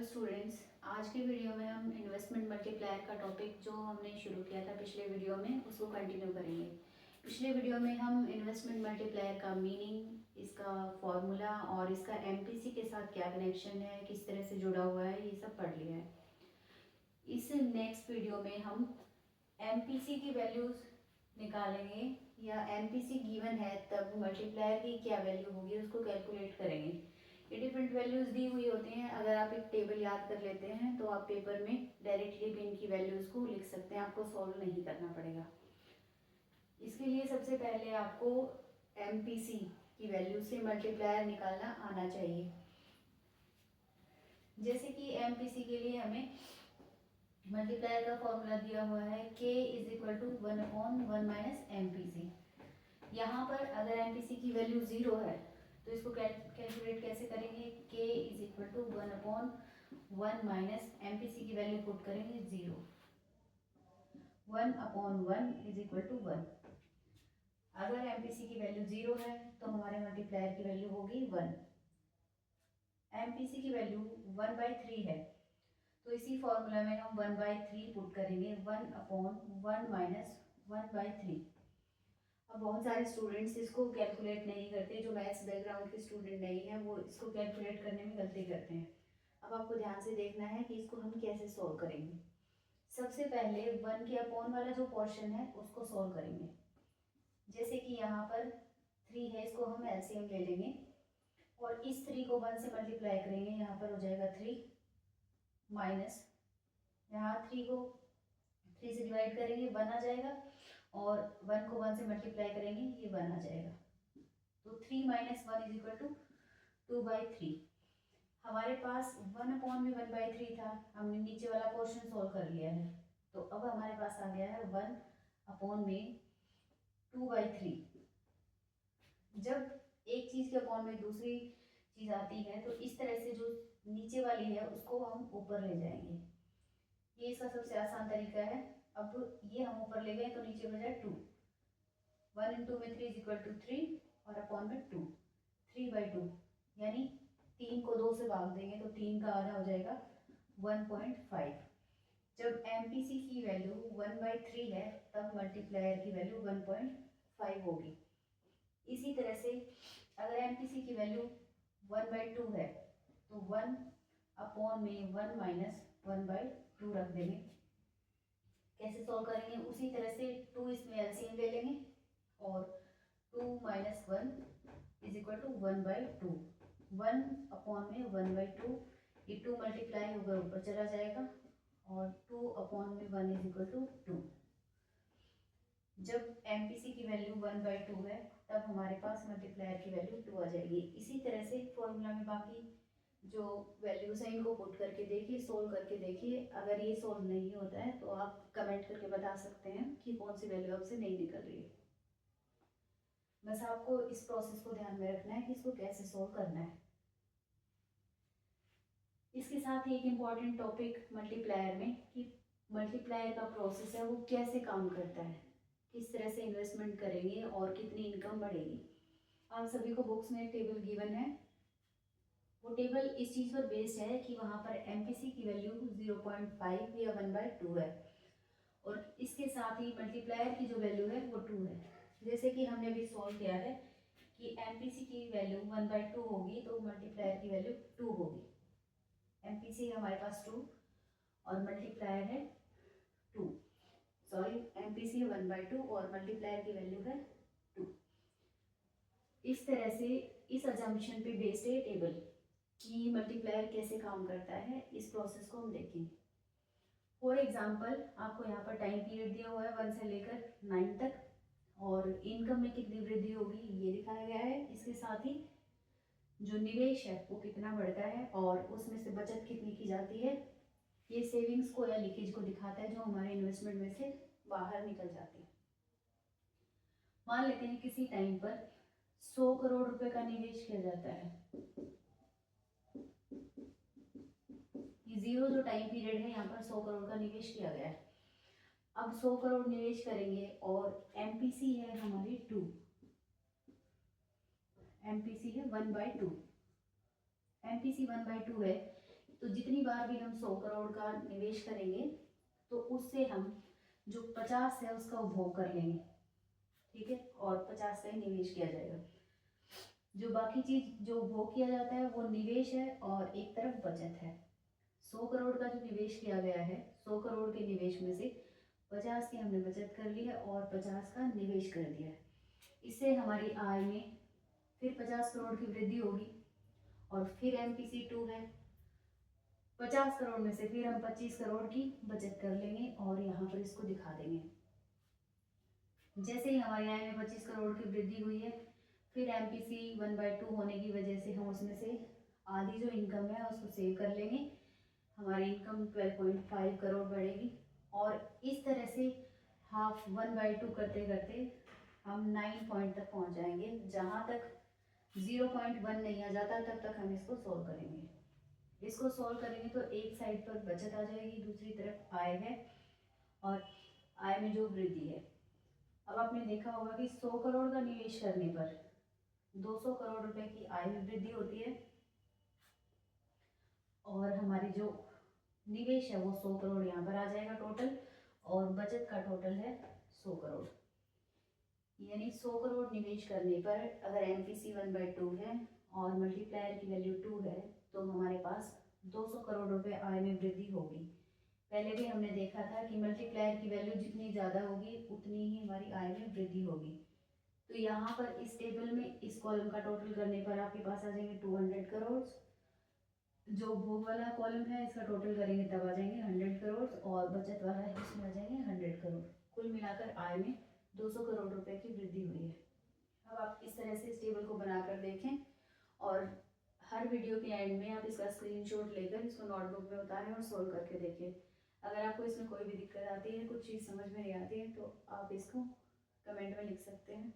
Hello students, आज के video में हम इन्वेस्टमेंट मल्टीप्लायर का टॉपिक जो हमने शुरू किया था पिछले वीडियो में उसको कंटिन्यू करेंगे। पिछले वीडियो में हम इन्वेस्टमेंट मल्टीप्लायर का मीनिंग, इसका फॉर्मूला और इसका एमपीसी के साथ क्या कनेक्शन है, किस तरह से जुड़ा हुआ है, ये सब पढ़ लिया है। इस नेक्स्ट वीडियो में हम एमपीसी की वैल्यूज़ निकालेंगे या एमपीसी गिवन है तब मल्टीप्लायर की क्या वैल्यू होगी उसको कैलकुलेट करेंगे। ये डिफरेंट वैल्यूज़ दी हुई होती हैं। अगर आप एक टेबल याद कर लेते हैं तो आप पेपर में डायरेक्टली भी इनकी वैल्यूज़ को लिख सकते हैं, आपको सॉल्व नहीं करना पड़ेगा। इसके लिए सबसे पहले आपको एमपीसी की वैल्यू से मल्टीप्लायर निकालना आना चाहिए। जैसे कि एमपीसी के लिए हमें मल्टीप्लायर का फॉर्मूला दिया हुआ है k is equal to 1/1 minus MPC. यहाँ पर अगर एमपीसी की वैल्यू 0 है तो इसको कैलकुलेट कैसे करेंगे। k is equal to 1/1 minus MPC की वैल्यू पुट करेंगे 0। 1/1 इज इक्वल टू 1। अगर एमपीसी की वैल्यू 0 है तो हमारे मल्टीप्लायर की वैल्यू होगी 1। एमपीसी की वैल्यू 1/3 है तो इसी फॉर्मूला में हम 1/3 पुट करेंगे। 1/1 माइनस 1/3। अब बहुत सारे स्टूडेंट्स इसको कैलकुलेट नहीं करते, जो मैथ्स बैकग्राउंड के स्टूडेंट नहीं है वो इसको कैलकुलेट करने में गलती करते हैं। अब आपको ध्यान से देखना है कि इसको हम कैसे सॉल्व करेंगे। सबसे पहले 1 के अपॉन वाला जो पोर्शन है उसको सॉल्व करेंगे। जैसे कि यहाँ पर 3 है, इसको हम एलसीएम ले लेंगे और इस 3 को 1 से मल्टीप्लाई करेंगे। यहाँ पर हो जाएगा 3 माइनस, यहाँ 3 को 3 से डिवाइड करेंगे 1 आ जाएगा और 1 को 1 से मल्टीप्लाई करेंगे ये 1 आ जाएगा। तो 3 माइनस 1 इज इक्वल टू 2/3। हमारे पास 1/1/3 था, हमने नीचे वाला पोर्शन सोल्व कर लिया है तो अब हमारे पास आ गया है 1/2/3। जब एक चीज़ के अपॉन में दूसरी चीज़ आती है तो इस तरह से जो नीचे वाली है उसको हम ऊपर ले जाएंगे। ये इसका सबसे आसान तरीका है। अब ये हम ऊपर ले गए तो नीचे बचा 2। 1 इंटू में 3 इज इक्वल टू 3 और अपॉन में 2। 3/2 यानी 3 को 2 से भाग देंगे तो 3 का आधा हो जाएगा 1.5। जब एमपीसी की वैल्यू 1/3 है तब मल्टीप्लायर की वैल्यू 1.5 होगी। इसी तरह से अगर एमपीसी की वैल्यू 1/2 है तो 1 अपॉन में 1 माइनस 1/2 रख देंगे। कैसे सॉल्व करेंगे, उसी तरह से 2 इसमें एलसीएम ले लेंगे और 2 minus 1 is equal to 1/2। 1 upon में 1/2, ये 2 मल्टीप्लाई होकर ऊपर चला जाएगा और 2 अपॉन में 1 इज इक्वल टू 2। जब एमपीसी की वैल्यू 1/2 है तब हमारे पास मल्टीप्लायर की वैल्यू 2 आ जाएगी। इसी तरह से फॉर्मूला में बाकी जो वैल्यूज हैं इनको पुट करके देखिए, सोल्व करके देखिए। अगर ये सोल्व नहीं होता है तो आप कमेंट करके बता सकते हैं कि कौन सी वैल्यू आपसे नहीं निकल रही है। बस आपको इस प्रोसेस को ध्यान में रखना है कि इसको कैसे सोल्व करना है। इसके साथ ही एक इम्पॉर्टेंट टॉपिक मल्टीप्लायर में कि मल्टीप्लायर का प्रोसेस है वो कैसे काम करता है, किस तरह से इन्वेस्टमेंट करेंगे और कितनी इनकम बढ़ेगी। आप सभी को बुक्स में टेबल गिवन है। वो टेबल इस चीज़ पर बेस्ड है कि वहाँ पर एमपीसी की वैल्यू 0.5 या 1/2 है और इसके साथ ही मल्टीप्लायर की जो वैल्यू है वो 2 है। जैसे कि हमने अभी सॉल्व किया है कि एमपीसी की वैल्यू 1/2 होगी तो मल्टीप्लायर की वैल्यू 2 होगी। एमपीसी हमारे पास 2 और मल्टीप्लायर है 2। सॉरी, एमपीसी 1/2 और मल्टीप्लायर की वैल्यू है 2। इस तरह से इस अजम्पशन पे बेस्ड है टेबल कि मल्टीप्लायर कैसे काम करता है। इस प्रोसेस को हम देखेंगे। फॉर एग्जांपल आपको यहाँ पर टाइम पीरियड दिया हुआ है 1 से लेकर 9 तक और इनकम में कितनी वृद्धि होगी ये दिखाया गया है। इसके साथ ही जो निवेश है वो कितना बढ़ता है और उसमें से बचत कितनी की जाती है, ये सेविंग्स को या लीकेज को दिखाता है जो हमारे इन्वेस्टमेंट में से बाहर निकल जाती है। मान लेते हैं किसी टाइम पर 100 करोड़ रुपए का निवेश किया जाता है। ये जीरो जो टाइम पीरियड है यहाँ पर 100 करोड़ का निवेश किया गया है। अब 100 करोड़ निवेश करेंगे और एमपीसी है हमारी 2। एमपीसी है 1/2। एमपीसी 1/2 है तो जितनी बार भी हम 100 करोड़ का निवेश करेंगे तो उससे हम जो 50 है उसका उपभोग कर लेंगे, ठीक है, और 50 का ही निवेश किया जाएगा। जो बाकी चीज जो उपभोग किया जाता है वो निवेश है और एक तरफ बचत है। 100 करोड़ का जो निवेश किया गया है, 100 करोड़ के निवेश में से 50 की हमने बचत कर ली है और 50 का निवेश कर दिया है। इससे हमारी आय में फिर 50 करोड़ की वृद्धि होगी और फिर MPC 2 है, 50 करोड़ में से फिर हम 25 करोड़ की बचत कर लेंगे और यहाँ पर इसको दिखा देंगे। जैसे ही हमारी आय में 25 करोड़ की वृद्धि हुई है, फिर MPC 1/2 होने की वजह से हम उसमें से आधी जो इनकम है उसको सेव कर लेंगे। हमारी इनकम 12.5 करोड़ बढ़ेगी और इस तरह से हाफ 1/2 करते करते हम 9 पॉइंट तक पहुंच जाएंगे। जहाँ तक 0.1 नहीं आ जाता तब तक हम इसको सोल्व करेंगे। इसको सोल्व करेंगे तो एक साइड पर बचत आ जाएगी, दूसरी तरफ आय है और आय में जो वृद्धि है। अब आपने देखा होगा कि 100 करोड़ का निवेश करने पर 200 करोड़ रुपए की आय में वृद्धि होती है और हमारी जो निवेश है वो 100 करोड़ यहाँ पर आ जाएगा टोटल और बचत का टोटल है 100 करोड़। यानी 100 करोड़ निवेश करने पर अगर MPC 1/2 है और मल्टीप्लायर की वैल्यू 2 है तो हमारे पास 200 करोड़ रुपए आय में वृद्धि होगी। पहले भी हमने देखा था कि मल्टीप्लायर की वैल्यू जितनी ज़्यादा होगी उतनी ही हमारी आय में वृद्धि होगी। तो यहाँ पर इस टेबल में इस कॉलम का टोटल करने पर आपके पास आ जाएंगे 200 करोड़। जो भोग वाला कॉलम है इसका टोटल करेंगे तब आ जाएंगे 100 करोड़ और बचत वाला है इसमें आ जाएंगे 100 करोड़। कुल मिलाकर आय में 200 करोड़ रुपए की वृद्धि हुई है। अब आप इस तरह से इस टेबल को बनाकर देखें और हर वीडियो के एंड में आप इसका स्क्रीनशॉट लेकर इसको नोटबुक में उतारें और सोल्व करके देखें। अगर आपको इसमें कोई भी दिक्कत आती है, कुछ चीज़ समझ में नहीं आती है तो आप इसको कमेंट में लिख सकते हैं।